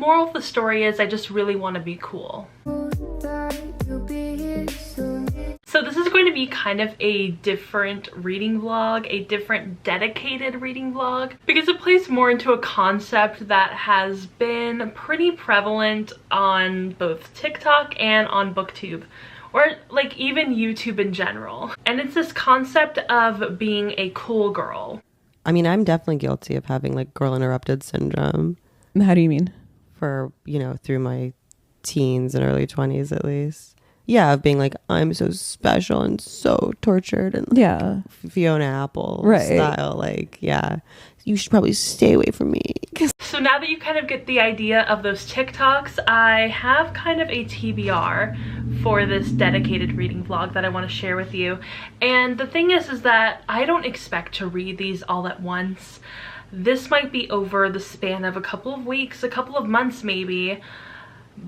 moral of the story is I just really want to be cool. So this is going to be kind of a different reading vlog, a different dedicated reading vlog, because it plays more into a concept that has been pretty prevalent on both TikTok and on BookTube, or like even YouTube in general. And it's this concept of being a cool girl. I mean, I'm definitely guilty of having like girl interrupted syndrome. How do you mean? For, you know, through my teens and early 20s at least. Yeah, of being like, I'm so special and so tortured and like, yeah, Fiona Apple right. style. Like, yeah, you should probably stay away from me. So now that you kind of get the idea of those TikToks, I have kind of a TBR for this dedicated reading vlog that I want to share with you. And the thing is that I don't expect to read these all at once. This might be over the span of a couple of weeks, a couple of months maybe.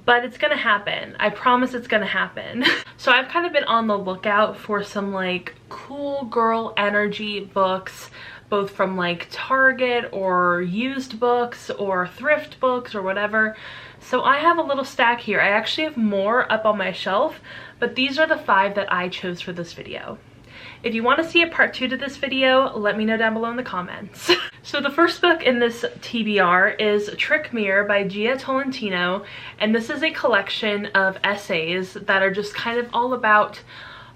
But it's gonna happen. I promise it's gonna happen. So I've kind of been on the lookout for some like cool girl energy books, both from like Target or used books or thrift books or whatever. So I have a little stack here. I actually have more up on my shelf, but these are the 5 that I chose for this video. If you want to see a part 2 to this video, let me know down below in the comments. So the first book in this TBR is Trick Mirror by Gia Tolentino, and this is a collection of essays that are just kind of all about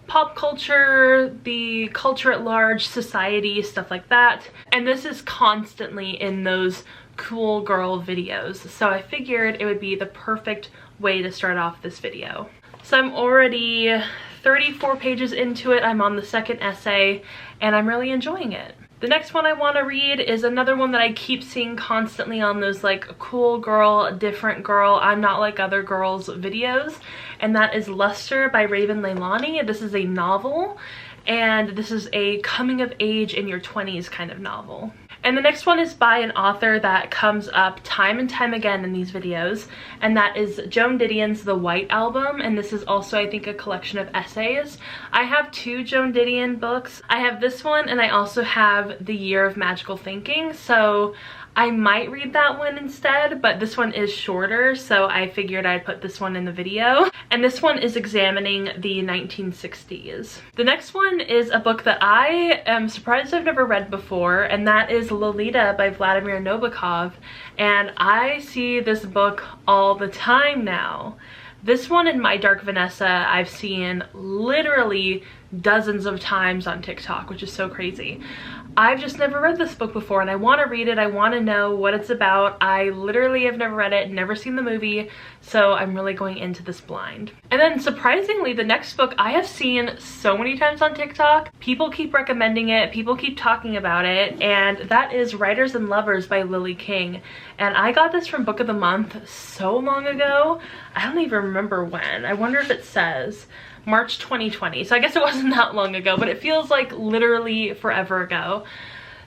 pop culture, the culture at large, society, stuff like that. And this is constantly in those cool girl videos, so I figured it would be the perfect way to start off this video. So I'm already 34 pages into it. I'm on the second essay and I'm really enjoying it. The next one I want to read is another one that I keep seeing constantly on those like cool girl, different girl, I'm not like other girls videos, and that is Luster by Raven Leilani. This is a novel, and this is a coming of age in your 20s kind of novel. And the next one is by an author that comes up time and time again in these videos, and that is Joan Didion's The White Album, and this is also, I think, a collection of essays. I have 2 Joan Didion books. I have this one, and I also have The Year of Magical Thinking, so I might read that one instead, but this one is shorter, so I figured I'd put this one in the video. And this one is examining the 1960s. The next one is a book that I am surprised I've never read before, and that is Lolita by Vladimir Nabokov. And I see this book all the time now. This one and My Dark Vanessa I've seen literally dozens of times on TikTok, which is so crazy. I've just never read this book before, and I want to read it. I want to know what it's about. I literally have never read it, never seen the movie, so I'm really going into this blind. And then surprisingly, the next book I have seen so many times on TikTok. People keep recommending it, people keep talking about it, and that is Writers and Lovers by Lily King. And I got this from Book of the Month so long ago. I don't even remember when. I wonder if it says March 2020, so I guess it wasn't that long ago, but it feels like literally forever ago.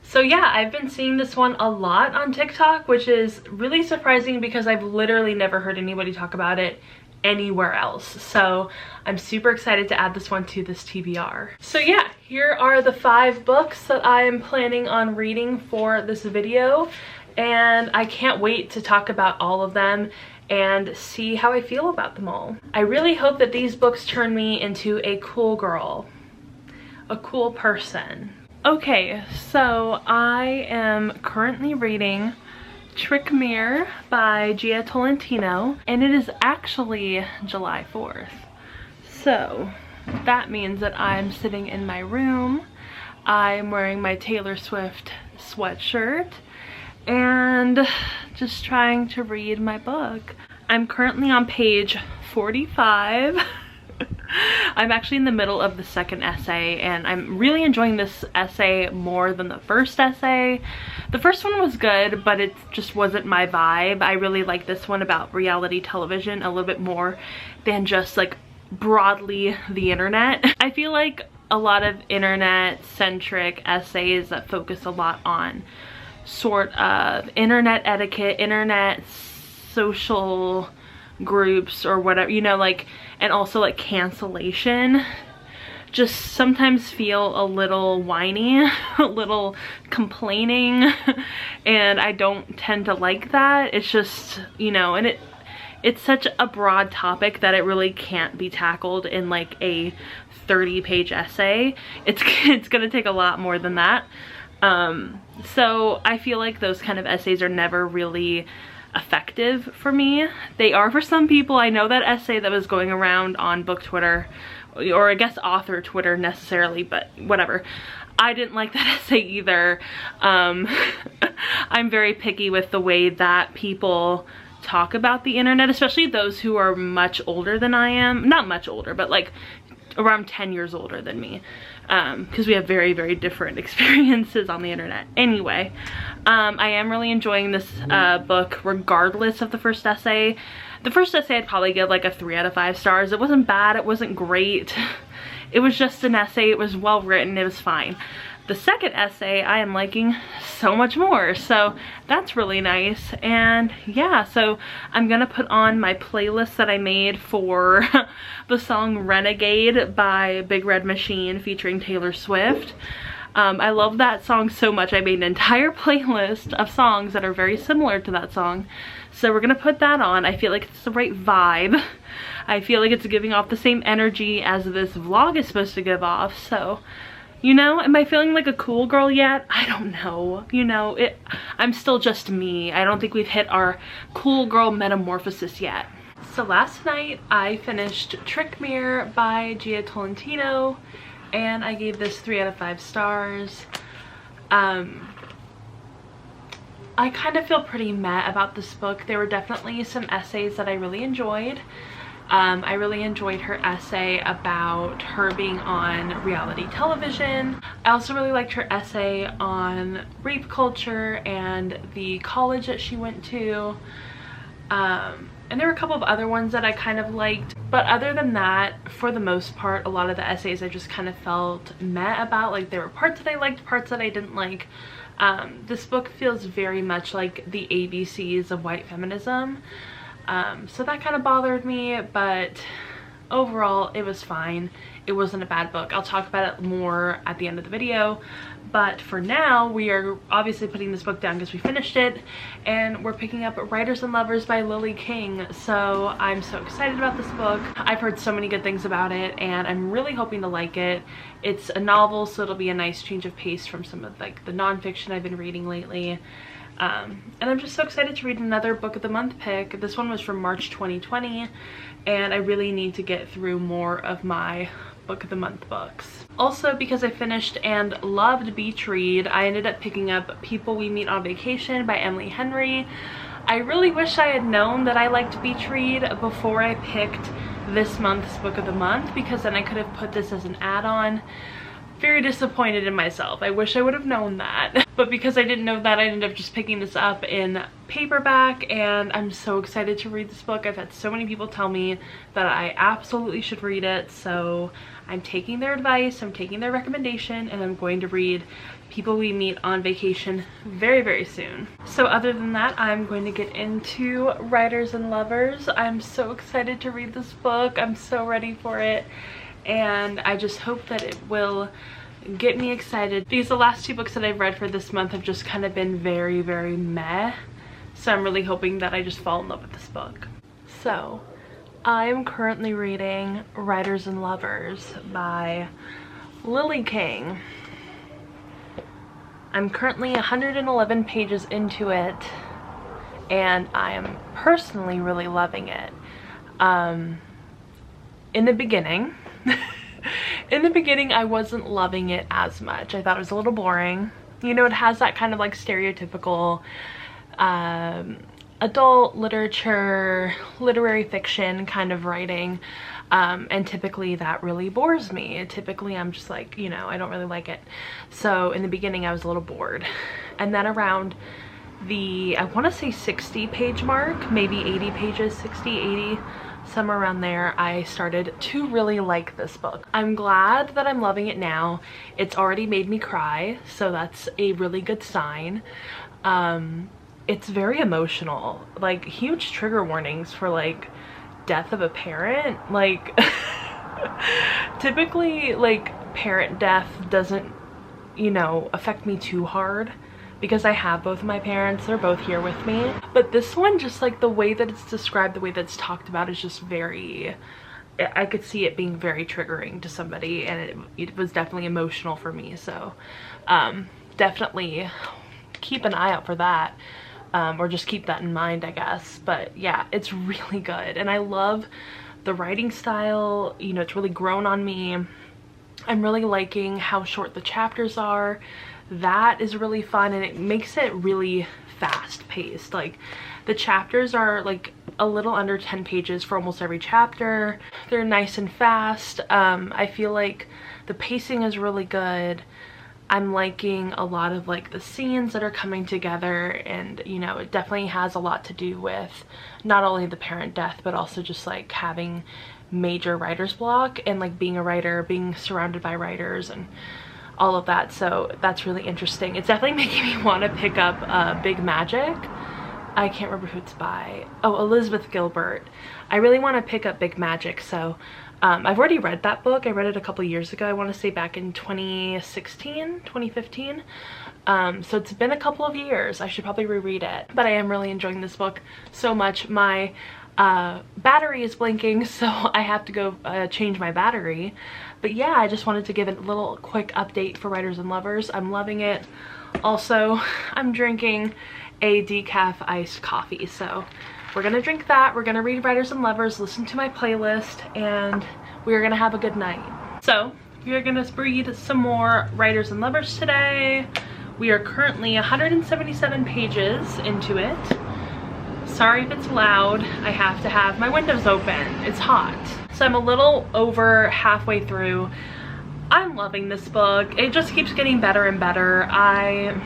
So yeah, I've been seeing this one a lot on TikTok, which is really surprising because I've literally never heard anybody talk about it anywhere else. So I'm super excited to add this one to this TBR. So yeah, here are the 5 books that I am planning on reading for this video, and I can't wait to talk about all of them and see how I feel about them all. I really hope that these books turn me into a cool girl, a cool person. Okay, so I am currently reading Trick Mirror by Gia Tolentino, and it is actually July 4th. So that means that I'm sitting in my room, I'm wearing my Taylor Swift sweatshirt, and just trying to read my book. I'm currently on page 45. I'm actually in the middle of the second essay, and I'm really enjoying this essay more than the first essay. The first one was good, but it just wasn't my vibe. I really like this one about reality television a little bit more than just like broadly the internet. I feel like a lot of internet-centric essays that focus a lot on sort of internet etiquette, internet social groups or whatever, you know, like, and also like cancellation just sometimes feel a little whiny, a little complaining, and I don't tend to like that. It's just, you know, and it's such a broad topic that it really can't be tackled in like a 30-page essay. It's gonna take a lot more than that. So I feel like those kind of essays are never really effective for me. They are for some people. I know that essay that was going around on book Twitter, or I guess author Twitter necessarily, but whatever. I didn't like that essay either. I'm very picky with the way that people talk about the internet, especially those who are much older than I am. Not much older, but like around 10 years older than me, because we have very, very different experiences on the internet. Anyway, I am really enjoying this book regardless of the first essay. The first essay I'd probably give like a 3 out of 5 stars. It wasn't bad, it wasn't great. It was just an essay, it was well written, it was fine. The second essay I am liking so much more, so that's really nice. And yeah, so I'm gonna put on my playlist that I made for the song Renegade by Big Red Machine featuring Taylor Swift. I love that song so much, I made an entire playlist of songs that are very similar to that song. So we're gonna put that on. I feel like it's the right vibe. I feel like it's giving off the same energy as this vlog is supposed to give off, so you know, am I feeling like a cool girl yet? I don't know. You know, I'm still just me. I don't think we've hit our cool girl metamorphosis yet. So last night I finished Trick Mirror by Gia Tolentino, and I gave this 3 out of 5 stars. I kind of feel pretty meh about this book. There were definitely some essays that I really enjoyed. I really enjoyed her essay about her being on reality television. I also really liked her essay on rape culture and the college that she went to. And there were a couple of other ones that I kind of liked. But other than that, for the most part, a lot of the essays I just kind of felt meh about. Like, there were parts that I liked, parts that I didn't like. This book feels very much like the ABCs of white feminism. So that kind of bothered me, but overall it was fine. It wasn't a bad book. I'll talk about it more at the end of the video, but for now we are obviously putting this book down because we finished it, and we're picking up Writers and Lovers by Lily King. So I'm so excited about this book. I've heard so many good things about it, and I'm really hoping to like it. It's a novel, so it'll be a nice change of pace from some of like the nonfiction I've been reading lately. And I'm just so excited to read another book of the month pick. This one was from March 2020, and I really need to get through more of my book of the month books. Also, because I finished and loved Beach Read, I ended up picking up People We Meet on Vacation by Emily Henry. I really wish I had known that I liked Beach Read before I picked this month's book of the month, because then I could have put this as an add-on. Very disappointed in myself. I wish I would have known that. But because I didn't know that, I ended up just picking this up in paperback, and I'm so excited to read this book. I've had so many people tell me that I absolutely should read it, so I'm taking their advice, I'm taking their recommendation, and I'm going to read People We Meet on Vacation very, very soon. So other than that, I'm going to get into Writers and Lovers. I'm so excited to read this book. I'm so ready for it. And I just hope that it will get me excited, because the last 2 books that I've read for this month have just kind of been very, very meh. So I'm really hoping that I just fall in love with this book. So I'm currently reading Writers and Lovers by Lily King. I'm currently 111 pages into it, and I am personally really loving it. In the beginning, I wasn't loving it as much. I thought it was a little boring. You know, it has that kind of like stereotypical adult literature, literary fiction kind of writing, and typically that really bores me. Typically I'm just like, you know, I don't really like it. So in the beginning I was a little bored, and then around the, I want to say 60-page mark, maybe 80 pages, 60, 80, somewhere around there, I started to really like this book. I'm glad that I'm loving it now. It's already made me cry, so that's a really good sign. It's very emotional, like huge trigger warnings for like death of a parent. Like Typically, like, parent death doesn't, you know, affect me too hard because I have both of my parents. They're both here with me. But this one, just like the way that it's described, the way that it's talked about is just very, I could see it being very triggering to somebody, and it was definitely emotional for me. So definitely keep an eye out for that, or just keep that in mind, I guess. But yeah, it's really good, and I love the writing style. You know, it's really grown on me. I'm really liking how short the chapters are. That is really fun, and it makes it really fast paced. Like, the chapters are like a little under 10 pages for almost every chapter. They're nice and fast. I feel like the pacing is really good. I'm liking a lot of like the scenes that are coming together, and you know, it definitely has a lot to do with not only the parent death, but also just like having major writer's block and like being a writer, being surrounded by writers and all of that. So that's really interesting. It's definitely making me want to pick up Big Magic. I can't remember who it's by. Oh, Elizabeth Gilbert. I really want to pick up Big Magic. So I've already read that book. I read it a couple years ago. I want to say back in 2016, 2015. So it's been a couple of years. I should probably reread it. But I am really enjoying this book so much. My battery is blinking, so I have to go change my battery. But yeah, I just wanted to give a little quick update for writers and lovers. I'm loving it. Also, I'm drinking a decaf iced coffee, so we're gonna drink that. We're gonna read Writers and Lovers, listen to my playlist, and we're gonna have a good night. So we're gonna read some more Writers and Lovers today. We are currently 177 pages into it. Sorry if it's loud. I have to have my windows open. It's hot. So I'm a little over halfway through. I'm loving this book. It just keeps getting better and better. I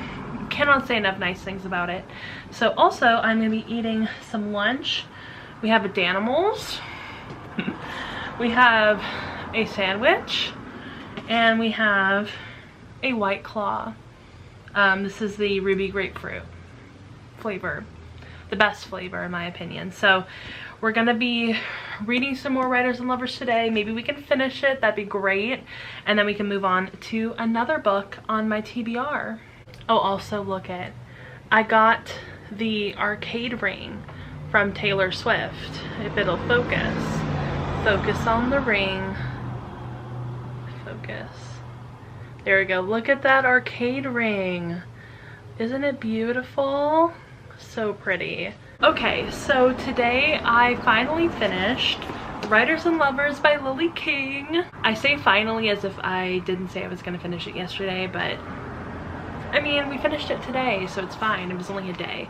cannot say enough nice things about it. So also, I'm gonna be eating some lunch. We have a Danimals. We have a sandwich, and we have a White Claw. This is the ruby grapefruit flavor. The best flavor in my opinion. So we're gonna be reading some more Writers and Lovers today. Maybe we can finish it, that'd be great, and then we can move on to another book on my TBR. Oh, also look at, I got the arcade ring from Taylor Swift. If it'll focus on the ring, focus, there we go. Look at that arcade ring. Isn't it beautiful? So pretty. Okay, so today I finally finished Writers and Lovers by Lily King. I say finally as if I didn't say I was gonna finish it yesterday, but I mean, we finished it today, so it's fine. It was only a day.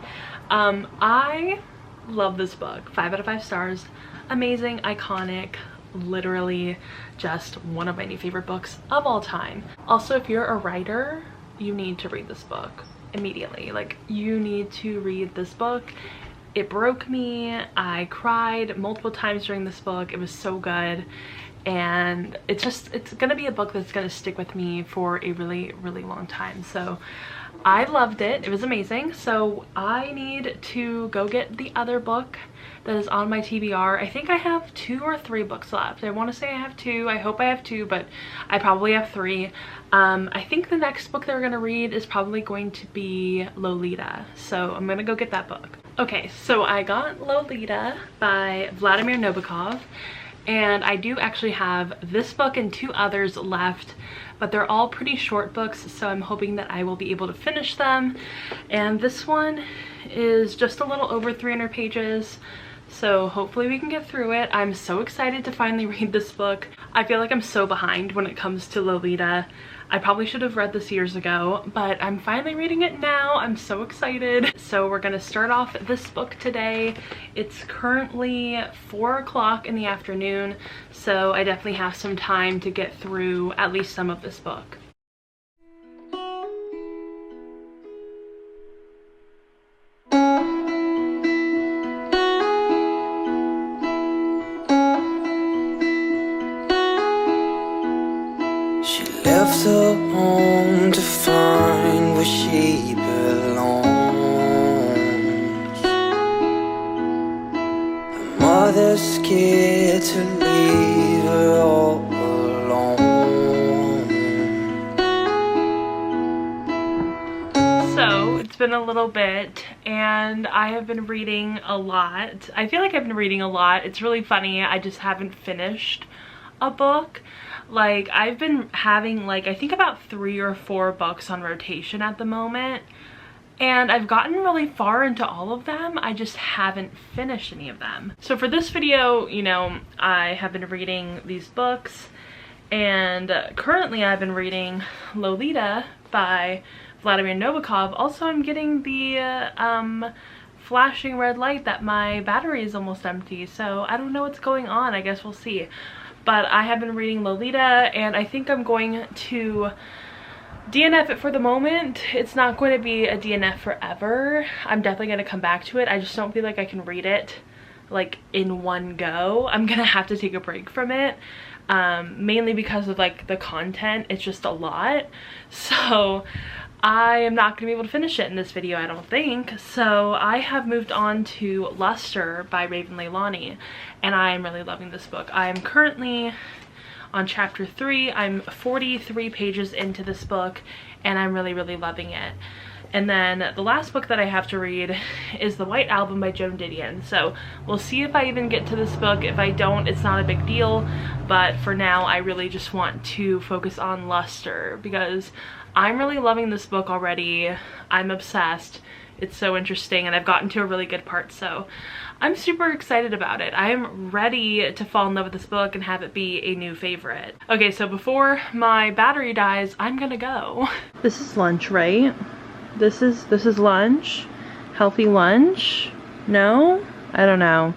I love this book. 5 out of 5 stars. Amazing, iconic, literally just one of my new favorite books of all time. Also, if you're a writer, you need to read this book immediately. Like, you need to read this book. It broke me. I cried multiple times during this book. It was so good, and it's gonna be a book that's gonna stick with me for a really, really long time. So I loved it. It was amazing. So I need to go get the other book that is on my TBR. I think I have 2 or 3 books left. I want to say I have 2. I hope I have 2, but I probably have 3. I think the next book that we're gonna read is probably going to be Lolita. So I'm gonna go get that book. Okay, so I got Lolita by Vladimir Nabokov, and I do actually have this book and 2 others left, but they're all pretty short books, so I'm hoping that I will be able to finish them. And this one is just a little over 300 pages, so hopefully we can get through it. I'm so excited to finally read this book. I feel like I'm so behind when it comes to Lolita. I probably should have read this years ago, but I'm finally reading it now. I'm so excited. So we're gonna start off this book today. It's currently 4 o'clock in the afternoon, so I definitely have some time to get through at least some of this book. Left her home to find where she belongs. Her they're scared to leave her all alone. So it's been a little bit and I have been reading a lot. I feel like I've been reading a lot. It's really funny, I just haven't finished a book. Like, I've been having like, I think about 3 or 4 books on rotation at the moment, and I've gotten really far into all of them. I just haven't finished any of them. So for this video, you know, I have been reading these books, and currently I've been reading Lolita by Vladimir Nabokov. Also, I'm getting the flashing red light that my battery is almost empty, so I don't know what's going on. I guess we'll see. But I have been reading Lolita, and I think I'm going to DNF it for the moment. It's not going to be a DNF forever. I'm definitely going to come back to it. I just don't feel like I can read it like in one go. I'm gonna have to take a break from it, mainly because of like the content. It's just a lot, so I am not gonna be able to finish it in this video, I don't think. So I have moved on to Luster by Raven Leilani, and I am really loving this book. I am currently on chapter 3. I'm 43 pages into this book, and I'm really loving it. And then the last book that I have to read is The White Album by Joan Didion. So we'll see if I even get to this book. If I don't, it's not a big deal. But for now, I really just want to focus on Luster because I'm really loving this book already. I'm obsessed. It's so interesting, and I've gotten to a really good part, so I'm super excited about it. I am ready to fall in love with this book and have it be a new favorite. Okay, so before my battery dies, I'm gonna go. This is lunch, right? This is lunch? Healthy lunch? No? I don't know.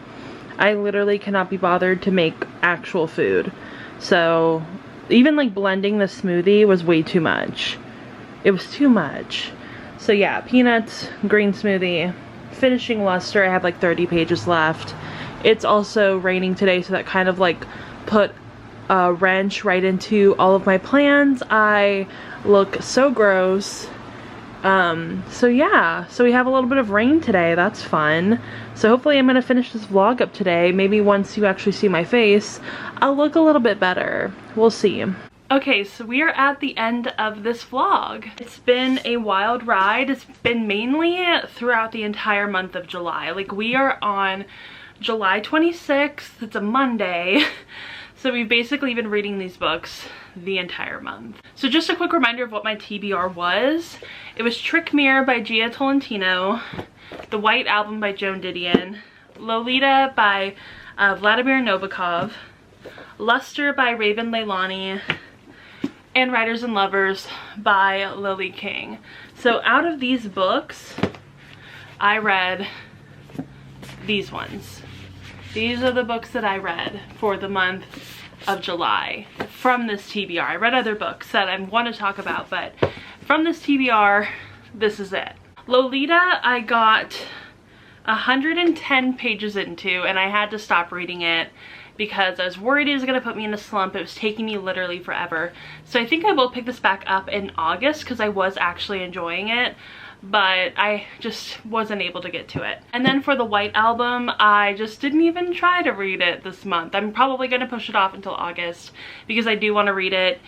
I literally cannot be bothered to make actual food. So even like blending the smoothie was way too much. It was too much. So yeah, peanuts, green smoothie, finishing Luster. I have like 30 pages left. It's also raining today, so that kind of like put a wrench right into all of my plans. I look so gross. So yeah, so we have a little bit of rain today. That's fun. So hopefully I'm gonna finish this vlog up today. Maybe once you actually see my face, I'll look a little bit better. We'll see. Okay, so we are at the end of this vlog. It's been a wild ride. It's been mainly throughout the entire month of July. Like, we are on July 26th. It's a Monday. So we've basically been reading these books the entire month. So just a quick reminder of what my TBR was. It was Trick Mirror by Gia Tolentino, The White Album by Joan Didion, Lolita by Vladimir Nabokov, Luster by Raven Leilani, and Writers and Lovers by Lily King. So out of these books, I read these ones. These are the books that I read for the month of July from this TBR. I read other books that I want to talk about, but from this TBR, this is it. Lolita, I got 110 pages into, and I had to stop reading it because I was worried it was going to put me in a slump. It was taking me literally forever. So I think I will pick this back up in August because I was actually enjoying it, but I just wasn't able to get to it. And then for the White Album, I just didn't even try to read it this month. I'm probably going to push it off until August because I do want to read it.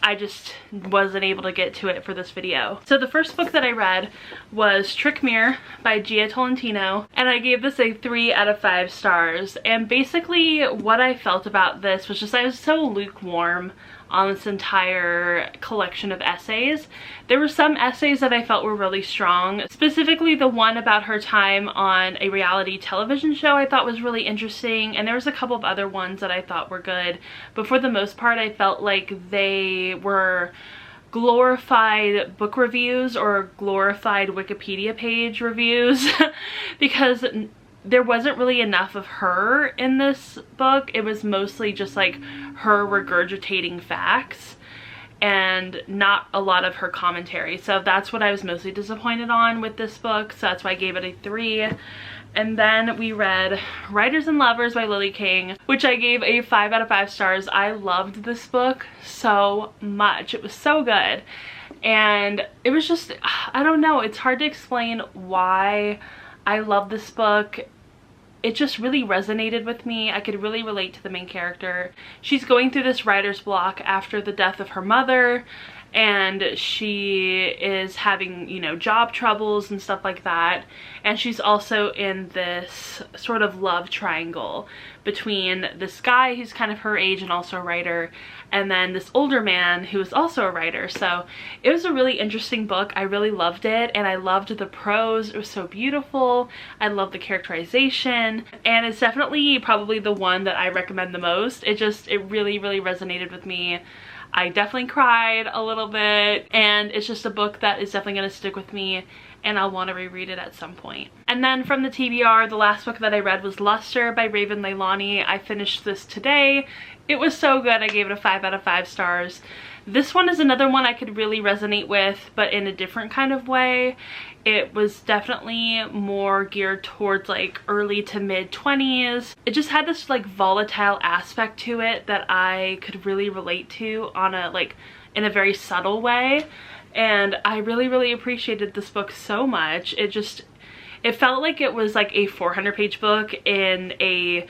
I just wasn't able to get to it for this video. So the first book that I read was Trick Mirror by Gia Tolentino, and I gave this a 3 out of 5 stars. And basically what I felt about this was just I was so lukewarm on this entire collection of essays. There were some essays that I felt were really strong. Specifically the one about her time on a reality television show I thought was really interesting, and there was a couple of other ones that I thought were good. But for the most part, I felt like they were glorified book reviews or glorified Wikipedia page reviews because there wasn't really enough of her in this book. It was mostly just like her regurgitating facts and not a lot of her commentary. So that's what I was mostly disappointed on with this book. So that's why I gave it a 3. And then we read Writers and Lovers by Lily King, which I gave a 5 out of 5 stars. I loved this book so much. It was so good. And it was just, I don't know, it's hard to explain why I love this book. it just really resonated with me. I could really relate to the main character. She's going through this writer's block after the death of her mother, and she is having, you know, job troubles and stuff like that. And she's also in this sort of love triangle between this guy who's kind of her age and also a writer, and then this older man who is also a writer. So it was a really interesting book. I really loved it, and I loved the prose. It was so beautiful. I loved the characterization, and it's definitely probably the one that I recommend the most. It really resonated with me. I definitely cried a little bit, and it's just a book that is definitely going to stick with me, and I'll want to reread it at some point. And then from the TBR, the last book that I read was Luster by Raven Leilani. I finished this today. It was so good. I gave it a 5 out of 5 stars. This one is another one I could really resonate with, but in a different kind of way. It was definitely more geared towards like early to mid 20s. It just had this like volatile aspect to it that I could really relate to on a in a very subtle way. And I really appreciated this book so much. It felt like it was like a 400-page book in a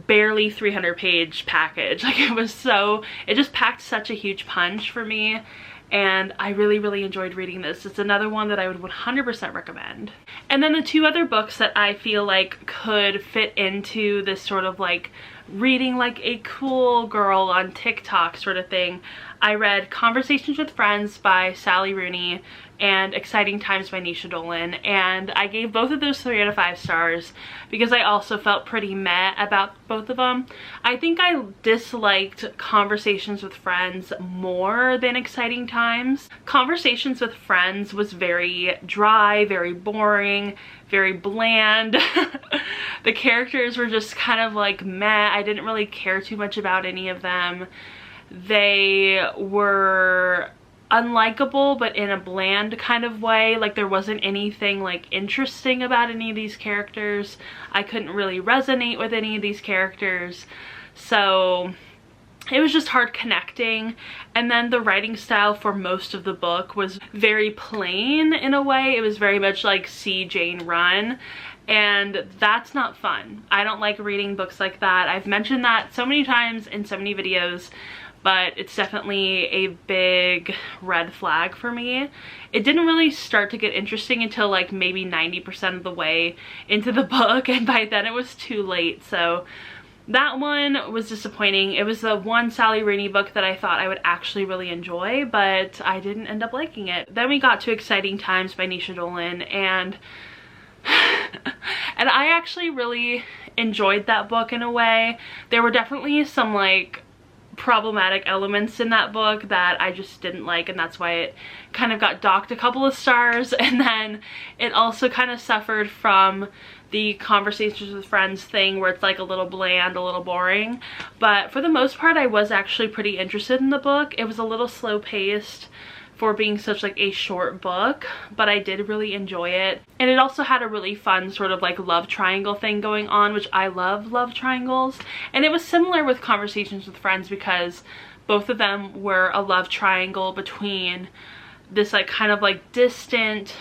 barely 300-page package. Like it just packed such a huge punch for me, and I really enjoyed reading this. It's another one that I would 100% recommend. And then the two other books that I feel like could fit into this sort of like reading like a cool girl on TikTok sort of thing. I read Conversations with Friends by Sally Rooney and Exciting Times by Nisha Dolan, and I gave both of those 3 out of 5 stars because I also felt pretty meh about both of them. I think I disliked Conversations with Friends more than Exciting Times. Conversations with Friends was very dry, very boring, very bland. The characters were just kind of like meh. I didn't really care too much about any of them. They were unlikable, but in a bland kind of way. Like there wasn't anything like interesting about any of these characters. I couldn't really resonate with any of these characters, so it was just hard connecting. And then the writing style for most of the book was very plain in a way. It was very much like see Jane run, and that's not fun. I don't like reading books like that. I've mentioned that so many times in so many videos, but it's definitely a big red flag for me. It didn't really start to get interesting until like maybe 90% of the way into the book, and by then it was too late. So that one was disappointing. It was the one Sally Rooney book that I thought I would actually really enjoy, but I didn't end up liking it. Then we got to Exciting Times by Nisha Dolan, and I actually really enjoyed that book in a way. There were definitely some like problematic elements in that book that I just didn't like, and that's why it kind of got docked a couple of stars. And then it also kind of suffered from the Conversations with Friends thing, where it's like a little bland, a little boring. But for the most part, I was actually pretty interested in the book. It was a little slow paced for being such like a short book, but I did really enjoy it. And it also had a really fun sort of like love triangle thing going on, which I love love triangles. And it was similar with Conversations with Friends because both of them were a love triangle between this like kind of like distant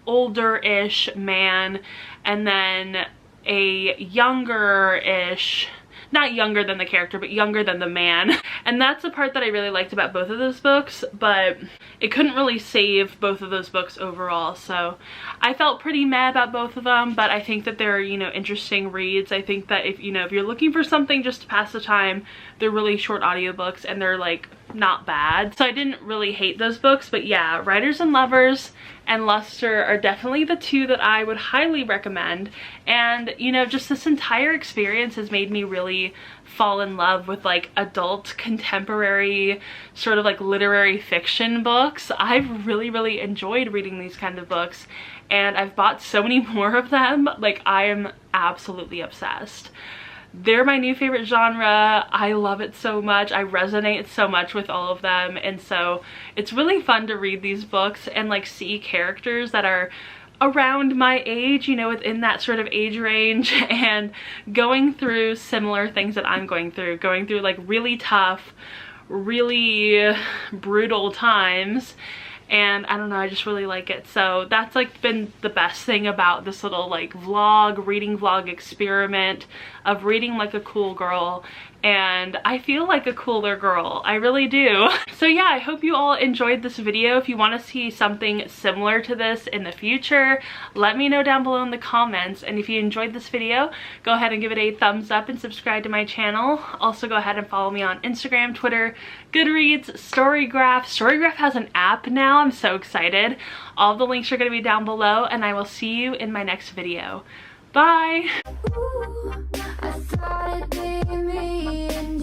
older-ish man and then a younger-ish, not younger than the character, but younger than the man. And that's the part that I really liked about both of those books, but it couldn't really save both of those books overall. So I felt pretty mad about both of them, but I think that they're, you know, interesting reads. I think that if you're looking for something just to pass the time, they're really short audiobooks and they're like not bad. So I didn't really hate those books, but yeah, Writers and Lovers and Luster are definitely the two that I would highly recommend. And you know, just this entire experience has made me really fall in love with like adult contemporary sort of like literary fiction books. I've really enjoyed reading these kind of books, and I've bought so many more of them. Like I am absolutely obsessed. They're my new favorite genre. I love it so much. I resonate so much with all of them, and so it's really fun to read these books and like see characters that are around my age, you know, within that sort of age range, and going through similar things that I'm going through like really tough, really brutal times, and I don't know, I just really like it. So that's like been the best thing about this little like vlog, reading vlog experiment of reading like a cool girl, and I feel like a cooler girl. I really do. So yeah, I hope you all enjoyed this video. If you want to see something similar to this in the future, let me know down below in the comments. And if you enjoyed this video, go ahead and give it a thumbs up and subscribe to my channel. Also go ahead and follow me on Instagram, Twitter, Goodreads, Storygraph. Storygraph has an app now. I'm so excited. All the links are going to be down below, and I will see you in my next video. Bye! Ooh, I thought it'd be me and